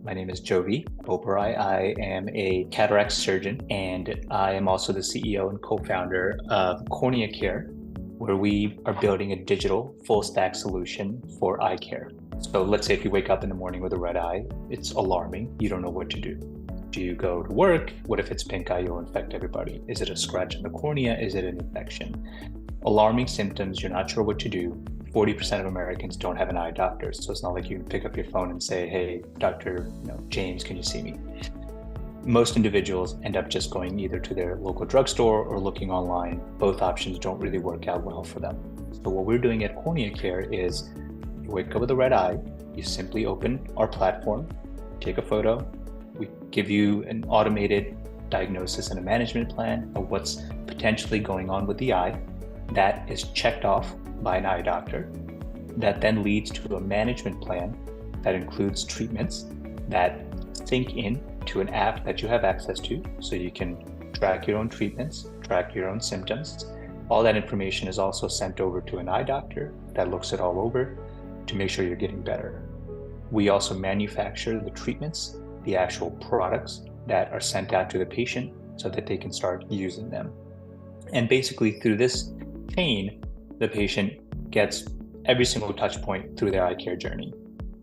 My name is Jovi Boparai. I am a cataract surgeon, and I am also the CEO and co-founder of Cornea Care, where we are building a digital full stack solution for eye care. So let's say if you wake up in the morning with a red eye, it's alarming. You don't know what to do. Do you go to work? What if it's pink eye? You'll infect everybody. Is it a scratch in the cornea? Is it an infection? Alarming symptoms, you're not sure what to do. 40% of Americans don't have an eye doctor. So it's not like you can pick up your phone and say, hey, Dr. James, can you see me? Most individuals end up just going either to their local drugstore or looking online. Both options don't really work out well for them. So what we're doing at Cornea Care is you wake up with a red eye, you simply open our platform, take a photo, we give you an automated diagnosis and a management plan of what's potentially going on with the eye. That is checked off by an eye doctor. That then leads to a management plan that includes treatments that sync in to an app that you have access to, so you can track your own treatments, track your own symptoms. All that information is also sent over to an eye doctor that looks it all over to make sure you're getting better. We also manufacture the treatments, the actual products that are sent out to the patient so that they can start using them. And basically through this chain, the patient gets every single touch point through their eye care journey: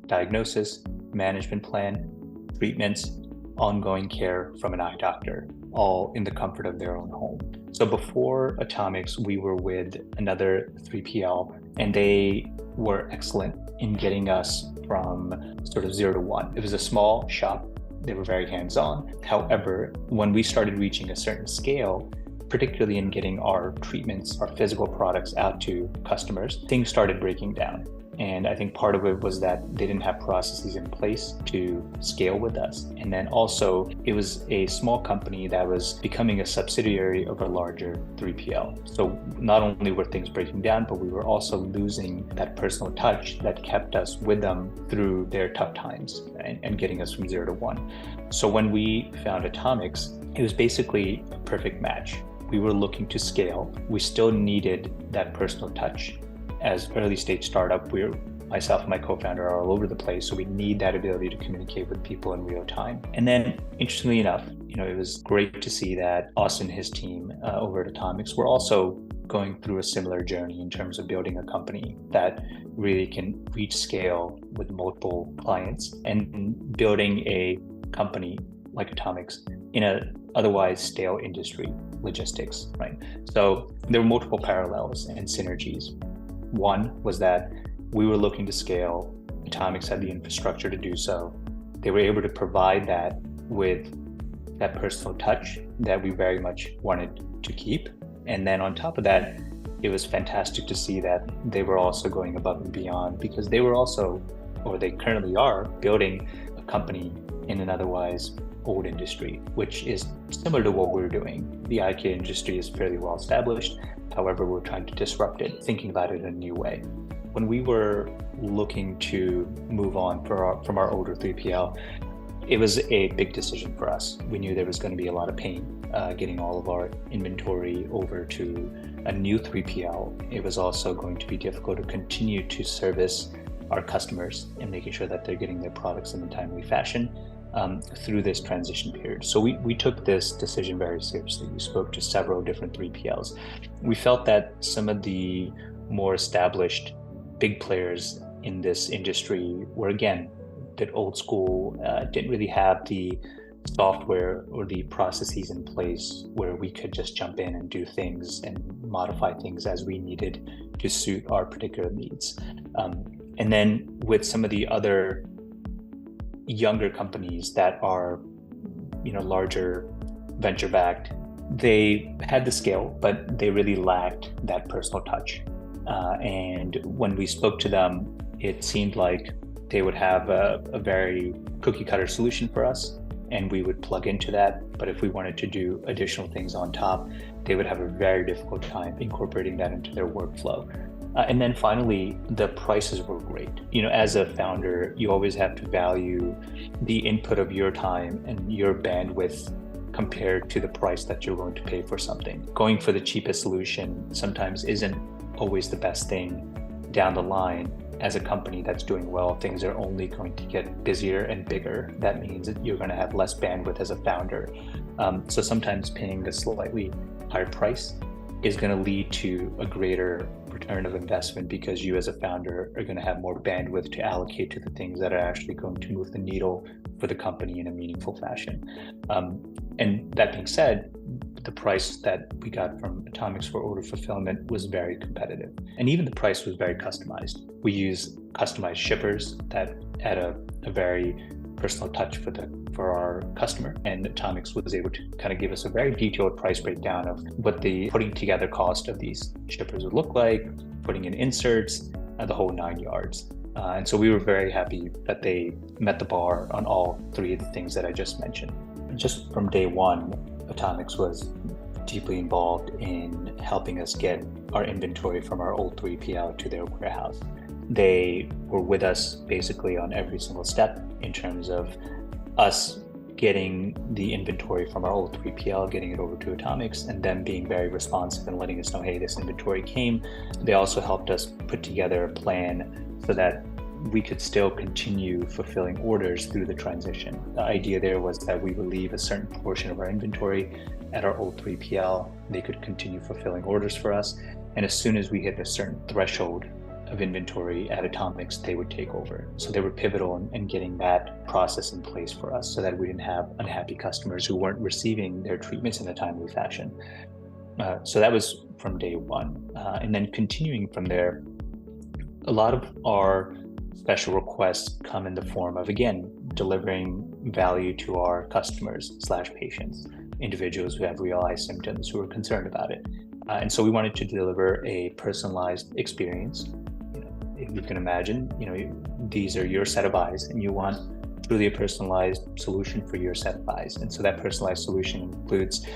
diagnosis, management plan, treatments, ongoing care from an eye doctor, all in the comfort of their own home. So before Atomix, we were with another 3PL, and they were excellent in getting us from sort of 0 to 1. It was a small shop. They were very hands-on. However, when we started reaching a certain scale, particularly in getting our treatments, our physical products out to customers, things started breaking down. And I think part of it was that they didn't have processes in place to scale with us. And then also it was a small company that was becoming a subsidiary of a larger 3PL. So not only were things breaking down, but we were also losing that personal touch that kept us with them through their tough times and getting us from 0 to 1. So when we found Atomix, it was basically a perfect match. We were looking to scale. We still needed that personal touch. As early stage startup, myself and my co-founder are all over the place, so we need that ability to communicate with people in real time. And then, interestingly enough, it was great to see that Austin and his team over at Atomix were also going through a similar journey in terms of building a company that really can reach scale with multiple clients and building a company like Atomix in a otherwise stale industry, logistics, right? So there were multiple parallels and synergies. One was that we were looking to scale. Atomix had the infrastructure to do so. They were able to provide that with that personal touch that we very much wanted to keep. And then on top of that, it was fantastic to see that they were also going above and beyond, because they were also, or they currently are, building a company in an otherwise old industry, which is similar to what we're doing. The eye care industry is fairly well established. However, we're trying to disrupt it, thinking about it in a new way. When we were looking to move on from our older 3PL, it was a big decision for us. We knew there was going to be a lot of pain getting all of our inventory over to a new 3PL. It was also going to be difficult to continue to service our customers and making sure that they're getting their products in a timely fashion through this transition period. So we took this decision very seriously. We spoke to several different 3PLs. We felt that some of the more established big players in this industry were, again, a bit old school, didn't really have the software or the processes in place where we could just jump in and do things and modify things as we needed to suit our particular needs. And then with some of the other younger companies that are, larger, venture-backed, they had the scale, but they really lacked that personal touch. And when we spoke to them, it seemed like they would have a very cookie-cutter solution for us, and we would plug into that. But if we wanted to do additional things on top, they would have a very difficult time incorporating that into their workflow. And then finally, the prices were great. As a founder, you always have to value the input of your time and your bandwidth compared to the price that you're willing to pay for something. Going for the cheapest solution sometimes isn't always the best thing down the line, as a company that's doing well, things are only going to get busier and bigger. That means that you're going to have less bandwidth as a founder. So sometimes paying a slightly higher price is going to lead to a greater return of investment, because you as a founder are going to have more bandwidth to allocate to the things that are actually going to move the needle for the company in a meaningful fashion. And that being said, the price that we got from Atomix for order fulfillment was very competitive. And even the price was very customized. We use customized shippers that add a very personal touch for our customer. And Atomix was able to kind of give us a very detailed price breakdown of what the putting together cost of these shippers would look like, putting in inserts, the whole 9 yards. And so we were very happy that they met the bar on all three of the things that I just mentioned. Just from day one, Atomix was deeply involved in helping us get our inventory from our old 3PL to their warehouse. They were with us basically on every single step in terms of us getting the inventory from our old 3PL, getting it over to Atomix, and them being very responsive and letting us know, hey, this inventory came. They also helped us put together a plan so that we could still continue fulfilling orders through the transition. The idea there was that we would leave a certain portion of our inventory at our old 3PL. They could continue fulfilling orders for us. And as soon as we hit a certain threshold of inventory at Atomix, they would take over. So they were pivotal in getting that process in place for us so that we didn't have unhappy customers who weren't receiving their treatments in a timely fashion. So that was from day one. And then continuing from there, a lot of our special requests come in the form of, again, delivering value to our customers/patients, individuals who have real eye symptoms who are concerned about it. And so we wanted to deliver a personalized experience. If you can imagine, these are your set of eyes and you want truly a personalized solution for your set of eyes. And so that personalized solution includes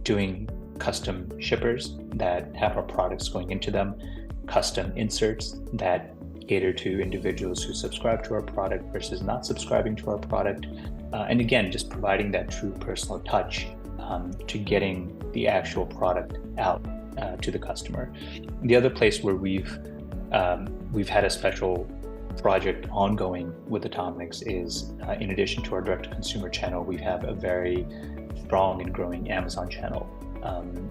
doing custom shippers that have our products going into them, custom inserts that cater to individuals who subscribe to our product versus not subscribing to our product. And again, just providing that true personal touch to getting the actual product out to the customer. The other place where we've had a special project ongoing with Atomix is, in addition to our direct-to-consumer channel, we have a very strong and growing Amazon channel.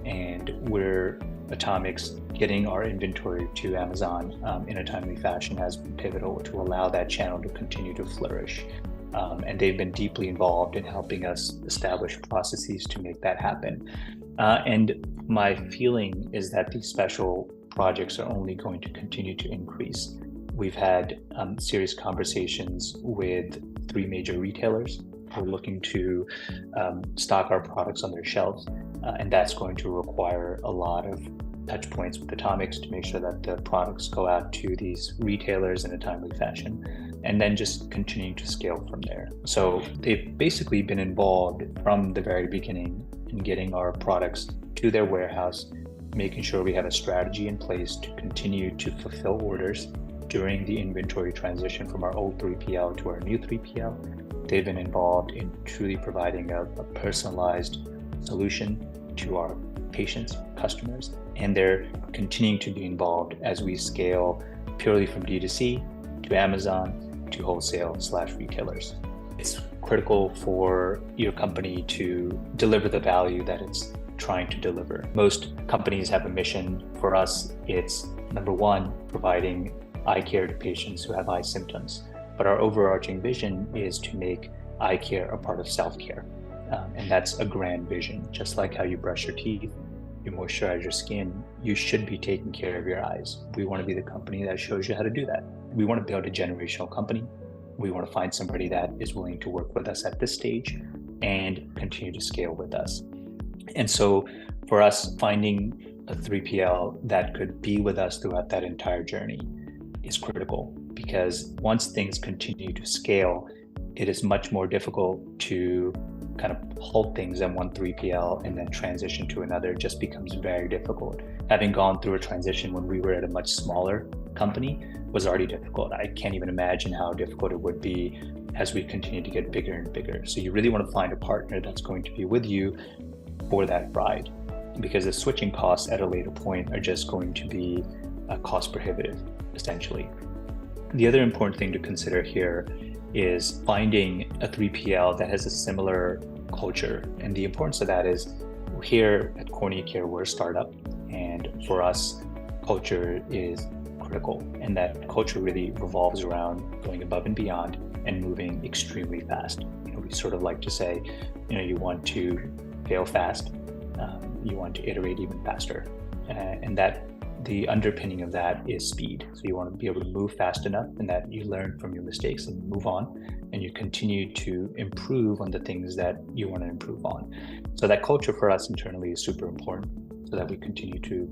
And we're Atomix getting our inventory to Amazon in a timely fashion has been pivotal to allow that channel to continue to flourish. And they've been deeply involved in helping us establish processes to make that happen. And my feeling is that these special projects are only going to continue to increase. We've had serious conversations with 3 major retailers who are looking to stock our products on their shelves. And that's going to require a lot of touch points with Atomix to make sure that the products go out to these retailers in a timely fashion, and then just continuing to scale from there. So they've basically been involved from the very beginning in getting our products to their warehouse, making sure we have a strategy in place to continue to fulfill orders during the inventory transition from our old 3PL to our new 3PL. They've been involved in truly providing a personalized solution to our patients, customers, and they're continuing to be involved as we scale purely from D2C to Amazon to wholesale/retailers. It's critical for your company to deliver the value that it's trying to deliver. Most companies have a mission. For us, it's number one, providing eye care to patients who have eye symptoms. But our overarching vision is to make eye care a part of self-care. And that's a grand vision. Just like how you brush your teeth, you moisturize your skin, you should be taking care of your eyes. We want to be the company that shows you how to do that. We want to build a generational company. We want to find somebody that is willing to work with us at this stage and continue to scale with us. And so for us, finding a 3PL that could be with us throughout that entire journey is critical, because once things continue to scale, it is much more difficult to kind of halt things at one 3PL and then transition to another. It just becomes very difficult. Having gone through a transition when we were at a much smaller company was already difficult. I can't even imagine how difficult it would be as we continue to get bigger and bigger. So you really want to find a partner that's going to be with you for that ride, because the switching costs at a later point are just going to be cost prohibitive. essentially. The other important thing to consider here is finding a 3PL that has a similar culture. And the importance of that is here at Cornea Care, we're a startup, and for us, culture is critical. And that culture really revolves around going above and beyond and moving extremely fast. We sort of like to say, you want to fail fast, you want to iterate even faster. And that the underpinning of that is speed. So you want to be able to move fast enough and that you learn from your mistakes and move on, and you continue to improve on the things that you want to improve on. So that culture for us internally is super important, so that we continue to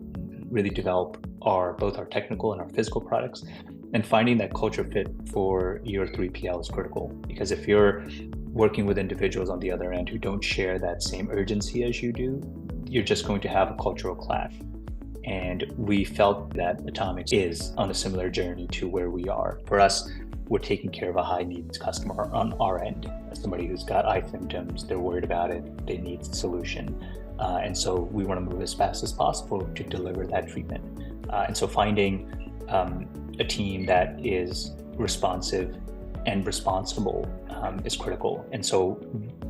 really develop both our technical and our physical products. And finding that culture fit for your 3PL is critical, because if you're working with individuals on the other end who don't share that same urgency as you do, you're just going to have a cultural clash. And we felt that Atomix is on a similar journey to where we are. For us, we're taking care of a high needs customer on our end. As somebody who's got eye symptoms, they're worried about it, they need a solution. And so we want to move as fast as possible to deliver that treatment. And so finding a team that is responsive and responsible is critical. And so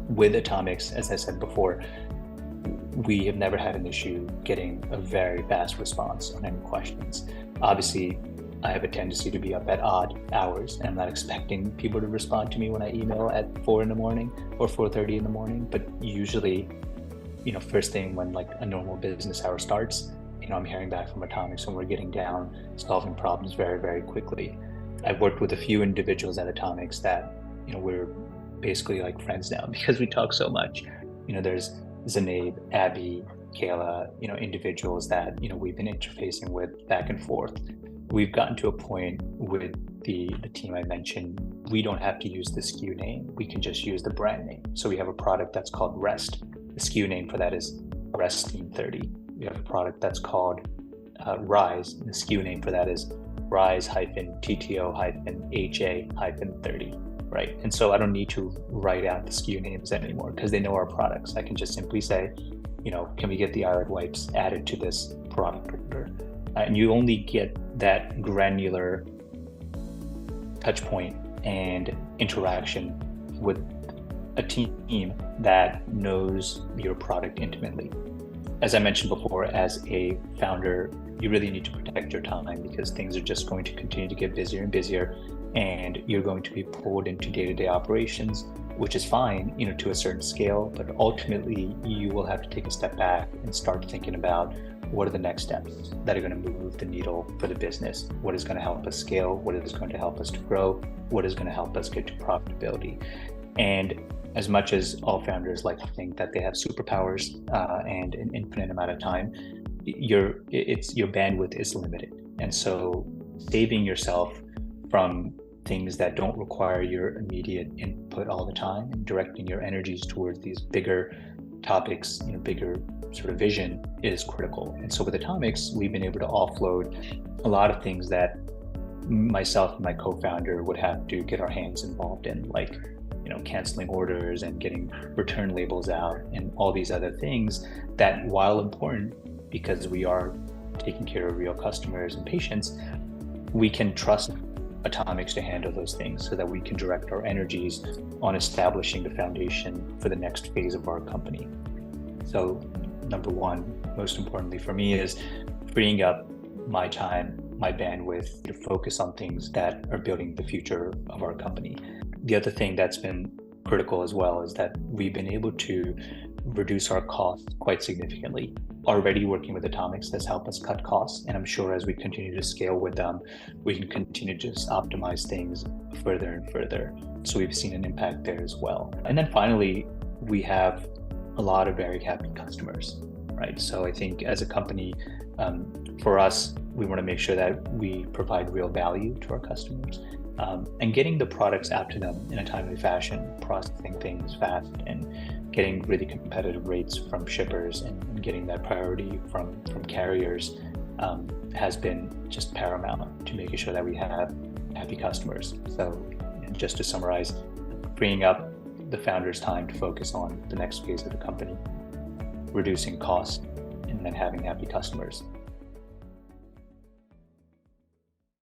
with Atomix, as I said before, we have never had an issue getting a very fast response on any questions. Obviously, I have a tendency to be up at odd hours, and I'm not expecting people to respond to me when I email at 4 in the morning or 4:30 in the morning. But usually, first thing when like a normal business hour starts, I'm hearing back from Atomix and we're getting down, solving problems very, very quickly. I've worked with a few individuals at Atomix that, we're basically like friends now because we talk so much. There's Zainab, Abby, Kayla, individuals that, we've been interfacing with back and forth. We've gotten to a point with the team I mentioned, we don't have to use the SKU name. We can just use the brand name. So we have a product that's called Rest. The SKU name for that is Rest Team 30. We have a product that's called Rise. The SKU name for that is Rise-TTO-HA-30. Right. And so I don't need to write out the SKU names anymore because they know our products. I can just simply say, can we get the iron wipes added to this product order? And you only get that granular touch point and interaction with a team that knows your product intimately. As I mentioned before, as a founder, you really need to protect your time because things are just going to continue to get busier and busier, and you're going to be pulled into day-to-day operations, which is fine, to a certain scale, but ultimately you will have to take a step back and start thinking about what are the next steps that are going to move the needle for the business, what is going to help us scale, what is going to help us to grow, what is going to help us get to profitability. And as much as all founders like to think that they have superpowers and an infinite amount of time, your bandwidth is limited. And so saving yourself from things that don't require your immediate input all the time and directing your energies towards these bigger topics, bigger sort of vision is critical. And so with Atomix, we've been able to offload a lot of things that myself and my co-founder would have to get our hands involved in, like canceling orders and getting return labels out and all these other things that, while important because we are taking care of real customers and patients, we can trust Atomix to handle those things so that we can direct our energies on establishing the foundation for the next phase of our company. So number one, most importantly for me, is freeing up my time, my bandwidth to focus on things that are building the future of our company. The other thing that's been critical as well is that we've been able to reduce our costs quite significantly. Already working with Atomix has helped us cut costs, and I'm sure as we continue to scale with them, we can continue to just optimize things further and further. So we've seen an impact there as well. And then finally, we have a lot of very happy customers, right? So I think as a company, for us, we want to make sure that we provide real value to our customers. And getting the products out to them in a timely fashion, processing things fast, and getting really competitive rates from shippers and getting that priority from carriers has been just paramount to making sure that we have happy customers. So just to summarize, freeing up the founder's time to focus on the next phase of the company, reducing costs, and then having happy customers.